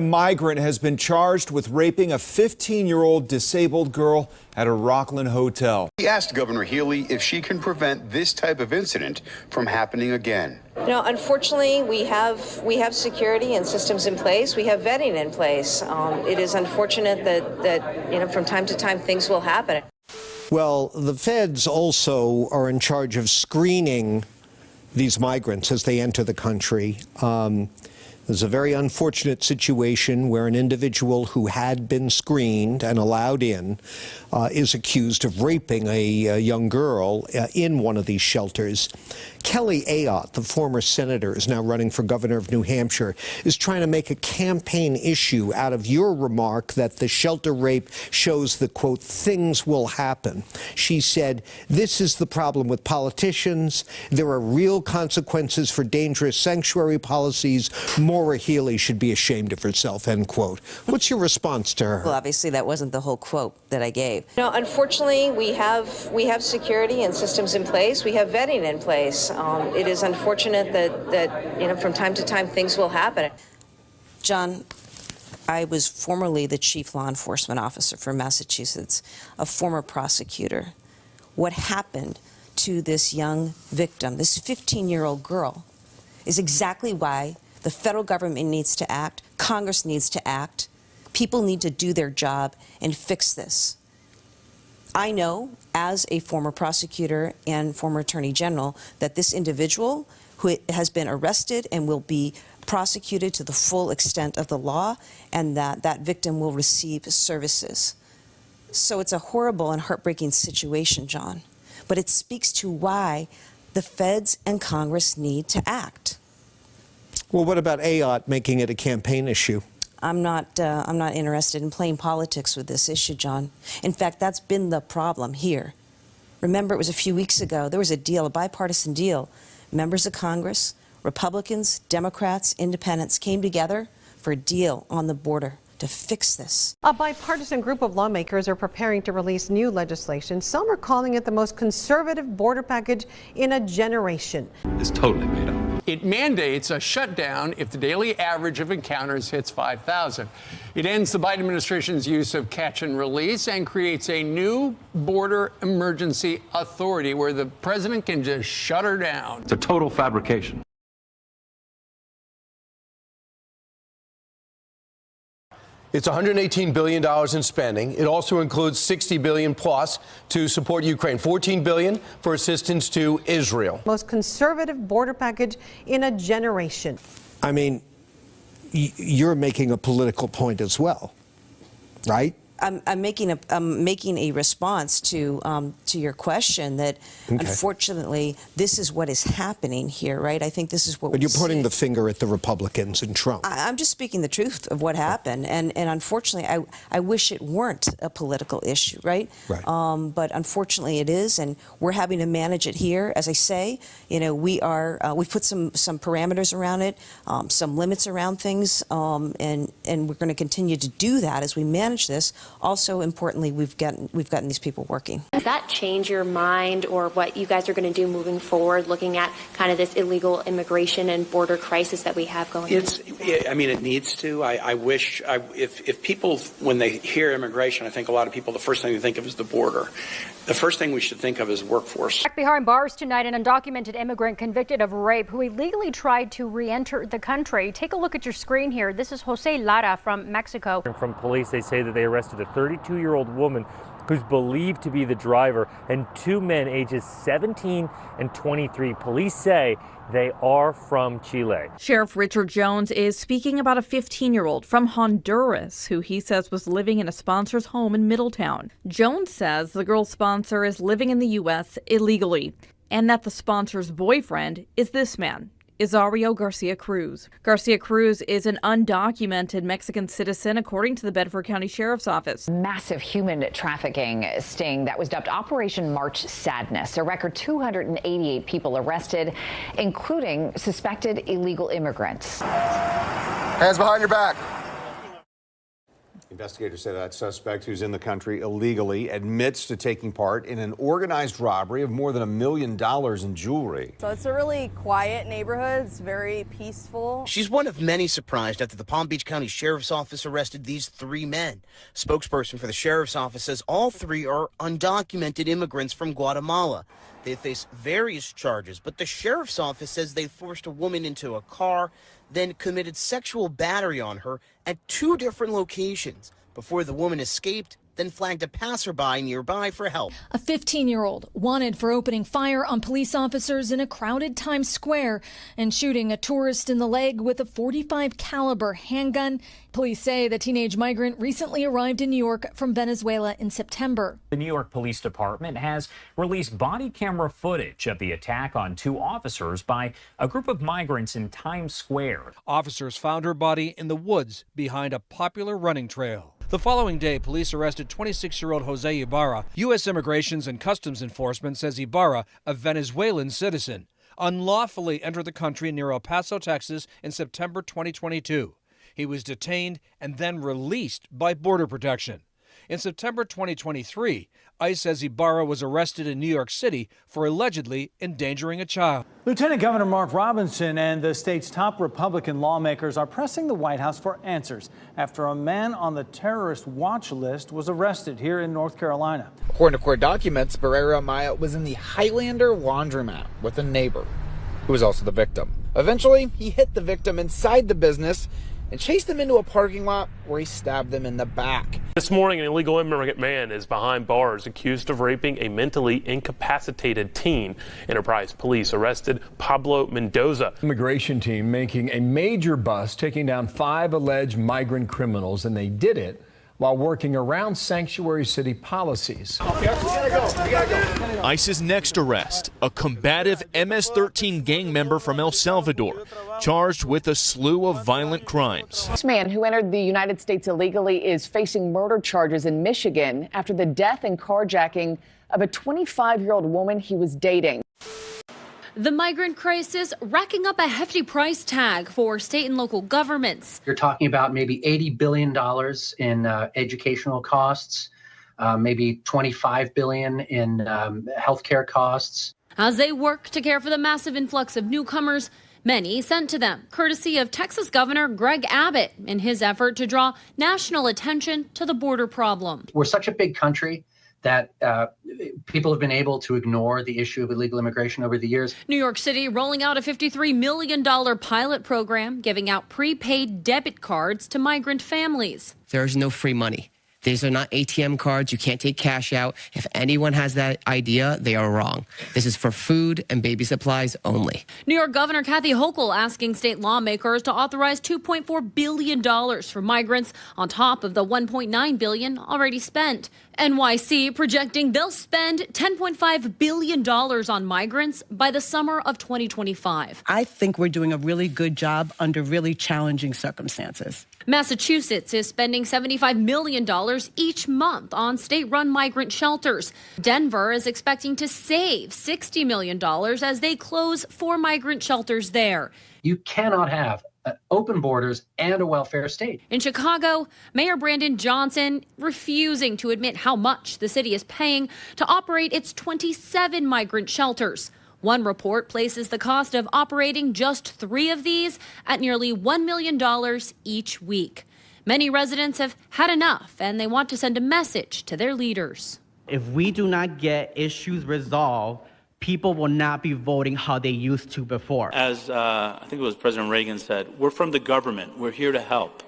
A migrant has been charged with raping a 15-year-old disabled girl at a Rockland hotel. He asked Governor Healy if she can prevent this type of incident from happening again. You know, unfortunately, we have security and systems in place. We have vetting in place. It is unfortunate that from time to time things will happen. Well, the feds also are in charge of screening these migrants as they enter the country. There's a very unfortunate situation where an individual who had been screened and allowed in is accused of raping a young girl in one of these shelters. Kelly Ayotte, the former senator, is now running for governor of New Hampshire, is trying to make a campaign issue out of your remark that the shelter rape shows that, quote, things will happen. She said, this is the problem with politicians. There are real consequences for dangerous sanctuary policies. Maura Healey should be ashamed of herself, end quote. What's your response to her? Well, obviously, that wasn't the whole quote that I gave. No, unfortunately, we have security and systems in place. We have vetting in place. It is unfortunate that from time to time things will happen. John, I was formerly the chief law enforcement officer for Massachusetts, a former prosecutor. What happened to this young victim, this 15-year-old girl, is exactly why the federal government needs to act, Congress needs to act, people need to do their job and fix this. I know, as a former prosecutor and former attorney general, that this individual who has been arrested and will be prosecuted to the full extent of the law, and that victim will receive services. So it's a horrible and heartbreaking situation, John, but it speaks to why the feds and Congress need to act. Well, what about Ayotte making it a campaign issue? I'm not interested in playing politics with this issue, John. In fact, that's been the problem here. Remember, it was a few weeks ago, there was a deal, a bipartisan deal. Members of Congress, Republicans, Democrats, Independents came together for a deal on the border to fix this. A bipartisan group of lawmakers are preparing to release new legislation. Some are calling it the most conservative border package in a generation. It's totally made up. It mandates a shutdown if the daily average of encounters hits 5,000. It ends the Biden administration's use of catch and release and creates a new border emergency authority where the president can just shut her down. It's a total fabrication. It's $118 billion in spending. It also includes $60 billion plus to support Ukraine, $14 billion for assistance to Israel. Most conservative border package in a generation. I mean, you're making a political point as well, right? I'm making a response to your question that, okay, unfortunately, this is what is happening here, right? I think this is what. But you're pointing the finger at the Republicans and Trump. I'm just speaking the truth of what happened, and unfortunately, I wish it weren't a political issue, right? Right. But unfortunately, it is, and we're having to manage it here. As I say, we've put some parameters around it, some limits around things, and we're going to continue to do that as we manage this. Also, importantly, we've gotten these people working. Does that change your mind or what you guys are going to do moving forward, looking at kind of this illegal immigration and border crisis that we have going on? I mean, it needs to. I wish, if people, when they hear immigration, I think a lot of people, the first thing they think of is the border. The first thing we should think of is workforce. Back behind bars tonight, an undocumented immigrant convicted of rape who illegally tried to re-enter the country. Take a look at your screen here. This is Jose Lara from Mexico. From police, they say that they arrested a 32-year-old woman who's believed to be the driver and two men ages 17 and 23. Police say they are from Chile. Sheriff Richard Jones is speaking about a 15-year-old from Honduras who he says was living in a sponsor's home in Middletown. Jones says the girl's sponsor is living in the U.S. illegally and that the sponsor's boyfriend is this man, Isario Garcia Cruz. Garcia Cruz is an undocumented Mexican citizen, according to the Bedford County Sheriff's Office. Massive human trafficking sting that was dubbed Operation March Sadness. A record 288 people arrested, including suspected illegal immigrants. Hands behind your back. Investigators say that suspect, who's in the country illegally, admits to taking part in an organized robbery of more than $1 million in jewelry. So it's a really quiet neighborhood. It's very peaceful. She's one of many surprised after the Palm Beach County Sheriff's Office arrested these 3 men. Spokesperson for the Sheriff's Office says all 3 are undocumented immigrants from Guatemala. They face various charges, but the Sheriff's Office says they forced a woman into a car, then committed sexual battery on her at 2 different locations before the woman escaped, then flagged a passerby nearby for help. A 15-year-old wanted for opening fire on police officers in a crowded Times Square and shooting a tourist in the leg with a .45 caliber handgun. Police say the teenage migrant recently arrived in New York from Venezuela in September. The New York Police Department has released body camera footage of the attack on 2 officers by a group of migrants in Times Square. Officers found her body in the woods behind a popular running trail. The following day, police arrested 26-year-old Jose Ibarra. U.S. Immigrations and Customs Enforcement says Ibarra, a Venezuelan citizen, unlawfully entered the country near El Paso, Texas in September 2022. He was detained and then released by Border Protection. In September 2023, ICE says Ibarra was arrested in New York City for allegedly endangering a child. Lieutenant Governor Mark Robinson and the state's top Republican lawmakers are pressing the White House for answers after a man on the terrorist watch list was arrested here in North Carolina. According to court documents, Barrera Amaya was in the Highlander laundromat with a neighbor who was also the victim. Eventually, he hit the victim inside the business and chased them into a parking lot where he stabbed them in the back. This morning, an illegal immigrant man is behind bars accused of raping a mentally incapacitated teen. Enterprise police arrested Pablo Mendoza. Immigration team making a major bust, taking down 5 alleged migrant criminals, and they did it while working around sanctuary city policies. ICE's next arrest, a combative MS-13 gang member from El Salvador, charged with a slew of violent crimes. This man who entered the United States illegally is facing murder charges in Michigan after the death and carjacking of a 25-year-old woman he was dating. The migrant crisis racking up a hefty price tag for state and local governments. You're talking about maybe $80 billion in educational costs, maybe $25 billion in healthcare costs. As they work to care for the massive influx of newcomers, many sent to them, courtesy of Texas Governor Greg Abbott in his effort to draw national attention to the border problem. We're such a big country that people have been able to ignore the issue of illegal immigration over the years. New York City rolling out a $53 million pilot program, giving out prepaid debit cards to migrant families. There's no free money. These are not ATM cards. You can't take cash out. If anyone has that idea, they are wrong. This is for food and baby supplies only. New York Governor Kathy Hochul asking state lawmakers to authorize $2.4 billion for migrants on top of the $1.9 billion already spent. NYC projecting they'll spend $10.5 billion on migrants by the summer of 2025. I think we're doing a really good job under really challenging circumstances. Massachusetts is spending $75 million each month on state-run migrant shelters. Denver is expecting to save $60 million as they close 4 migrant shelters there. You cannot have open borders and a welfare state. In Chicago, Mayor Brandon Johnson refusing to admit how much the city is paying to operate its 27 migrant shelters. One report places the cost of operating just 3 of these at nearly $1 million each week. Many residents have had enough, and they want to send a message to their leaders. If we do not get issues resolved, people will not be voting how they used to before. As I think it was President Reagan said, we're from the government. We're here to help.